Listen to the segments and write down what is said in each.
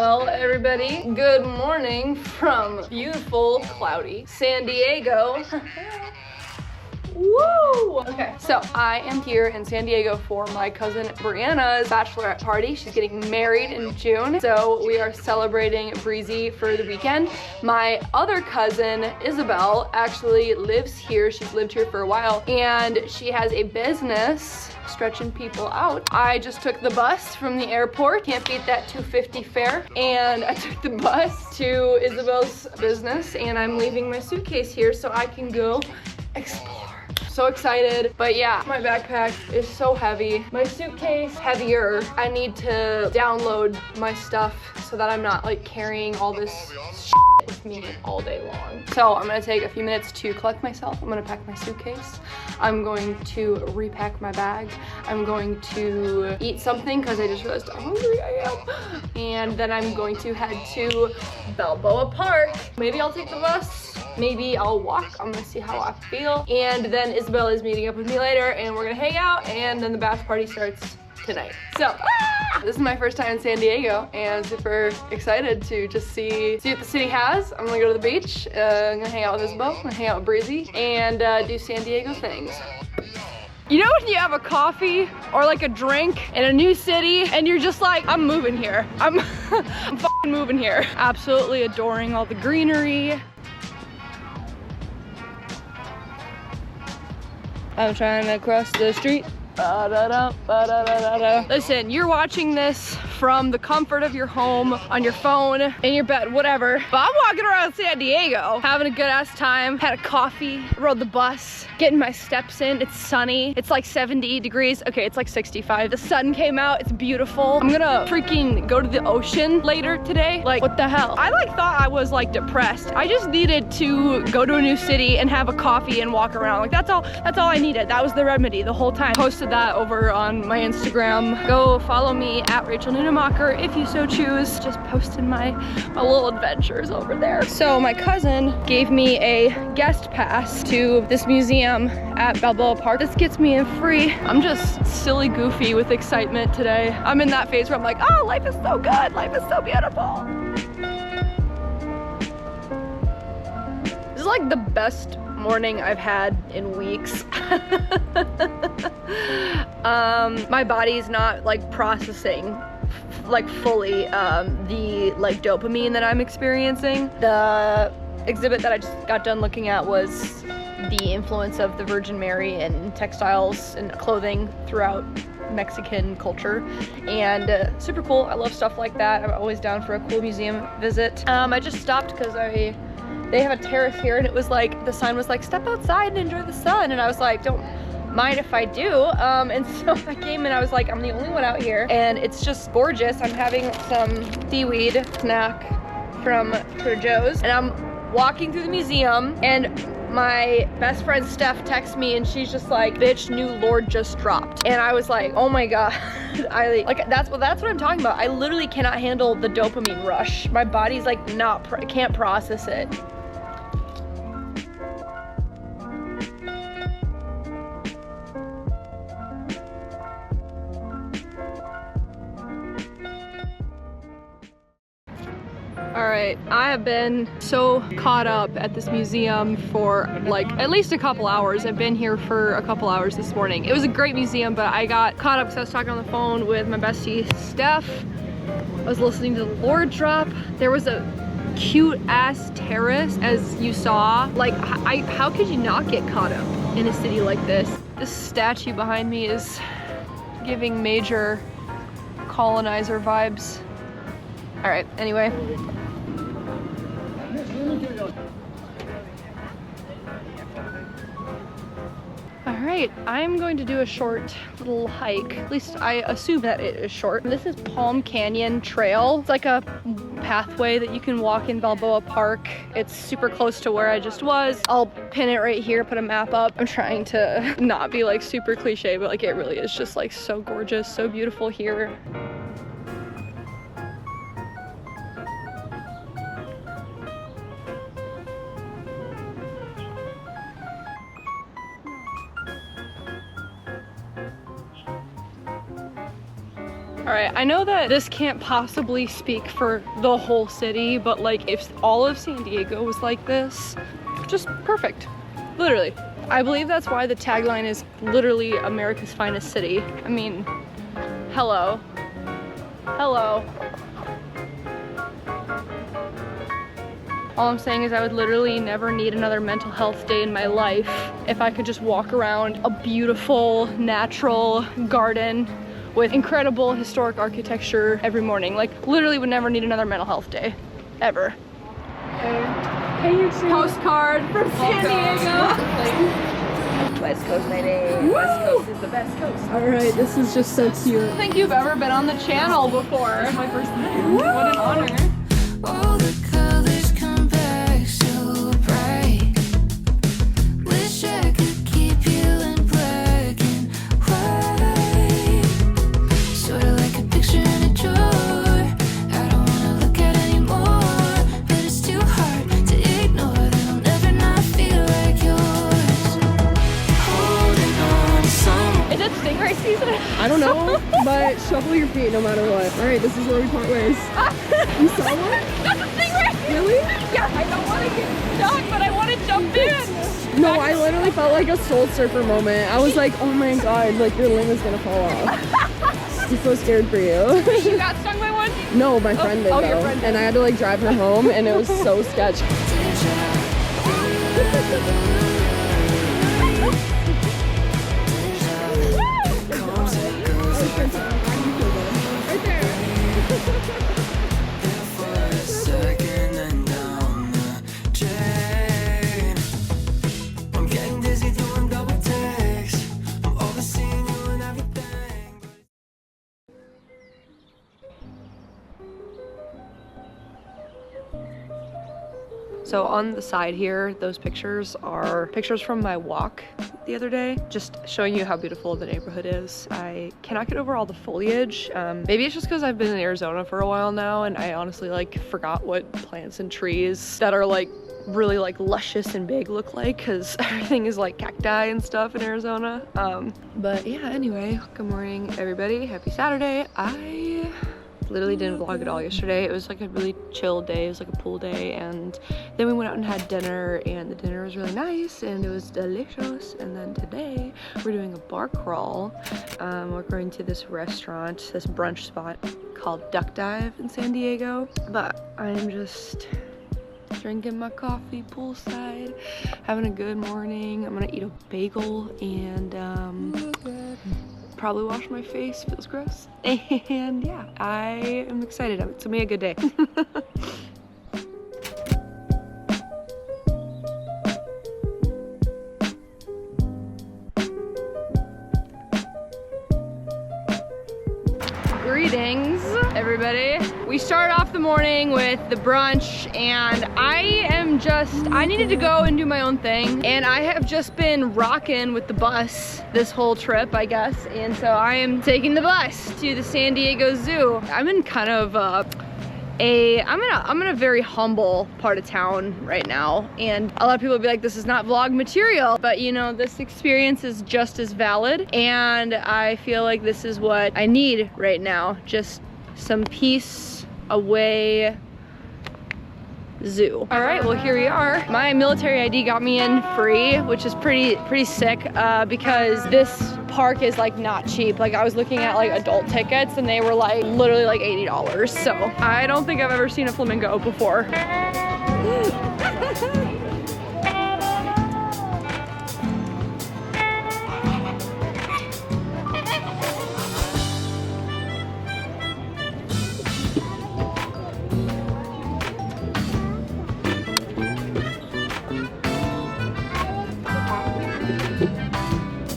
Well, everybody, good morning from beautiful, cloudy San Diego. Woo! Okay, so I am here in San Diego for my cousin Brianna's bachelorette party. She's getting married in June, so we are celebrating Breezy for the weekend. My other cousin, Isabel, actually lives here. She's lived here for a while, and she has a business stretching people out. I just took the bus from the airport. Can't beat that $2.50 fare. And I took the bus to Isabel's business, and I'm leaving my suitcase here so I can go explore. So excited, but yeah, my backpack is so heavy. My suitcase heavier. I need to download my stuff so that I'm not like carrying all this shit with me all day long. So I'm gonna take a few minutes to collect myself. I'm gonna pack my suitcase. I'm going to repack my bag. I'm going to eat something because I just realized how hungry I am. And then I'm going to head to Balboa Park. Maybe I'll take the bus. Maybe I'll walk. I'm gonna see how I feel. And then Isabel is meeting up with me later and we're gonna hang out, and then the bath party starts tonight. So, this is my first time in San Diego and super excited to just see what the city has. I'm gonna go to the beach. I'm gonna hang out with Isabel. I'm gonna hang out with Breezy and do San Diego things. You know when you have a coffee or like a drink in a new city and you're just like, I'm moving here. I'm fucking moving here. Absolutely adoring all the greenery. I'm trying to cross the street. Listen, you're watching this from the comfort of your home, on your phone, in your bed, whatever. But I'm walking around San Diego, having a good ass time. Had a coffee, rode the bus, getting my steps in. It's sunny. It's like 70 degrees. Okay, it's like 65. The sun came out. It's beautiful. I'm gonna freaking go to the ocean later today. Like, what the hell? I like thought I was like depressed. I just needed to go to a new city and have a coffee and walk around. Like, that's all I needed. That was the remedy the whole time. Posted that over on my Instagram. Go follow me at Rachel Nunemacher if you so choose. Just posted my little adventures over there. So my cousin gave me a guest pass to this museum at Balboa Park. This gets me in free. I'm just silly goofy with excitement today. I'm in that phase where I'm like, oh, life is so good. Life is so beautiful. This is like the best morning I've had in weeks. My body's not like processing like fully the like dopamine that I'm experiencing. The exhibit that I just got done looking at was the influence of the Virgin Mary in textiles and clothing throughout Mexican culture, and super cool. I love stuff like that. I'm always down for a cool museum visit. I just stopped because they have a terrace here, and it was like, the sign was like, step outside and enjoy the sun, and I was like, don't mind if I do. And so I came and I was like, I'm the only one out here, and it's just gorgeous. I'm having some seaweed snack from Trader Joe's, and I'm walking through the museum, and my best friend Steph texts me, and she's just like, bitch, new Lord just dropped. And I was like, oh my god. That's what I'm talking about. I literally cannot handle the dopamine rush. My body's like can't process it. Alright, I have been so caught up at this museum for like at least a couple hours. I've been here for a couple hours this morning. It was a great museum, but I got caught up because I was talking on the phone with my bestie Steph. I was listening to the Lord drop. There was a cute ass terrace, as you saw. Like, how could you not get caught up in a city like this? This statue behind me is giving major colonizer vibes. Alright, anyway. Alright, I'm going to do a short little hike. At least I assume that it is short. This is Palm Canyon Trail. It's like a pathway that you can walk in Balboa Park. It's super close to where I just was. I'll pin it right here, put a map up. I'm trying to not be like super cliche, but like it really is just like so gorgeous, so beautiful here. right, I know that this can't possibly speak for the whole city, but like if all of San Diego was like this, just perfect, literally. I believe that's why the tagline is literally America's finest city. I mean, hello. Hello. All I'm saying is I would literally never need another mental health day in my life if I could just walk around a beautiful, natural garden with incredible historic architecture every morning. Like, literally would never need another mental health day, ever. Hey, you too. Postcard from San Diego. West Coast, my name. Woo! West Coast is the best coast. Alright, this is just so cute. I don't think you've ever been on the channel before. It's my first time. What an honor. All the colors come back so bright. Wish I could keep you in black and white. Sorta like a picture in a drawer. I don't wanna look at anymore, but it's too hard to ignore that I'll never not feel like yours. Holding on to someone. Is it stingray season? I don't know, but shuffle your feet no matter what. Alright, this is where we part ways. You saw one? That's a stingray! Really? Yeah, I don't want to get stuck, but I want to jump in. No, I literally felt like a soul surfer moment. I was like, oh my god, like your limb is gonna fall off. I'm so scared for you. You got stung by one? No, my friend did oh, your though. friend did. And I had to like drive her home and it was so sketchy. So on the side here, those pictures are pictures from my walk the other day, just showing you how beautiful the neighborhood is. I cannot get over all the foliage. Maybe it's just because I've been in Arizona for a while now and I honestly like forgot what plants and trees that are like really like luscious and big look like, because everything is like cacti and stuff in Arizona. But yeah, anyway, good morning everybody, happy Saturday. I literally didn't vlog at all yesterday. It was like a really chill day. It was like a pool day, and then we went out and had dinner, and the dinner was really nice and it was delicious. And then today we're doing a bar crawl. We're going to this restaurant, this brunch spot called Duck Dive in San Diego. But I'm just drinking my coffee poolside, having a good morning. I'm gonna eat a bagel and probably wash my face, feels gross. And yeah, I am excited. It's gonna be a good day. Greetings, everybody. We start off the morning with the brunch, and I needed to go and do my own thing, and I have just been rocking with the bus this whole trip, I guess, and so I am taking the bus to the San Diego Zoo. I'm in kind of I'm in a very humble part of town right now, and a lot of people will be like, this is not vlog material, but you know, this experience is just as valid, and I feel like this is what I need right now. Just some peace away zoo. All right, well here we are. My military ID got me in free, which is pretty sick, because this park is like not cheap. Like I was looking at like adult tickets and they were like literally like $80. So I don't think I've ever seen a flamingo before.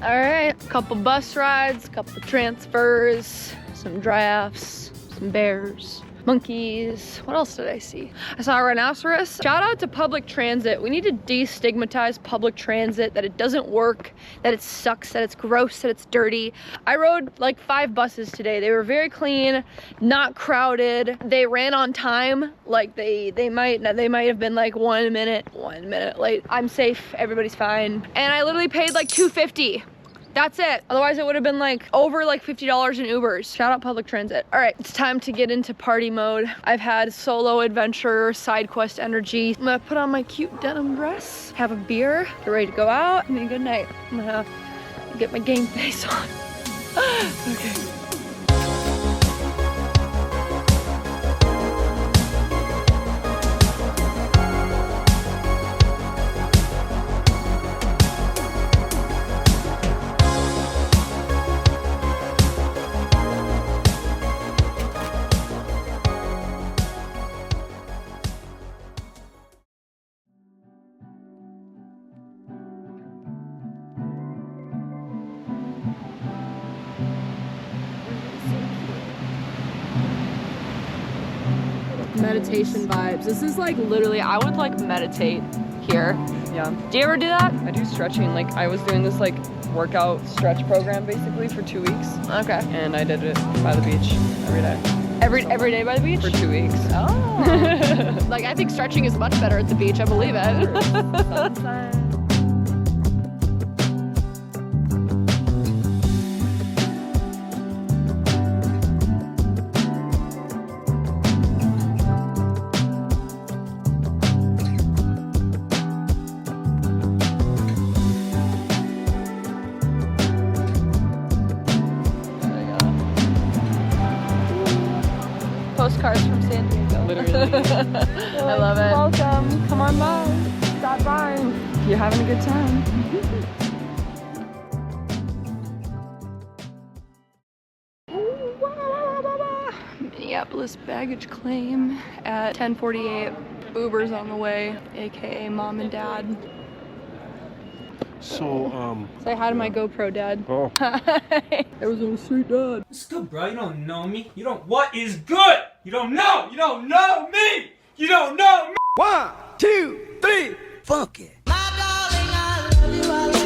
All right, couple bus rides, couple transfers, some giraffes, some bears, monkeys. What else did I see? I saw a rhinoceros. Shout out to public transit. We need to destigmatize public transit, that it doesn't work, that it sucks, that it's gross, that it's dirty. I rode like 5 buses today. They were very clean, not crowded. They ran on time. Like they might have been like 1 minute late. I'm safe, everybody's fine. And I literally paid like $2.50 That's it. Otherwise it would have been like over like $50 in Ubers. Shout out public transit. All right, it's time to get into party mode. I've had solo adventure, side quest energy. I'm gonna put on my cute denim dress, have a beer, get ready to go out. I mean, good night. I'm gonna get my game face on. Okay. Meditation vibes. This is like Literally, I would like meditate here. yeah. Do you ever do that? I do stretching. Like I was doing this like workout stretch program basically for 2 weeks, Okay. and I did it by the beach every day Every day by the beach? for 2 weeks. Oh. Like, I think stretching is much better at the beach. I believe it. Sunshine. Postcards from San Diego. Literally. I love it. Welcome. Come on by. Stop by. You're having a good time. Minneapolis baggage claim at 10:48. Uber's on the way, aka mom and dad. So, Say hi to my GoPro dad. oh, There was a sweet dad. It's good, bro. You don't know me. You don't. What is good? You don't know. You don't know me. You don't know me. 1, 2, 3, My darling, I love you.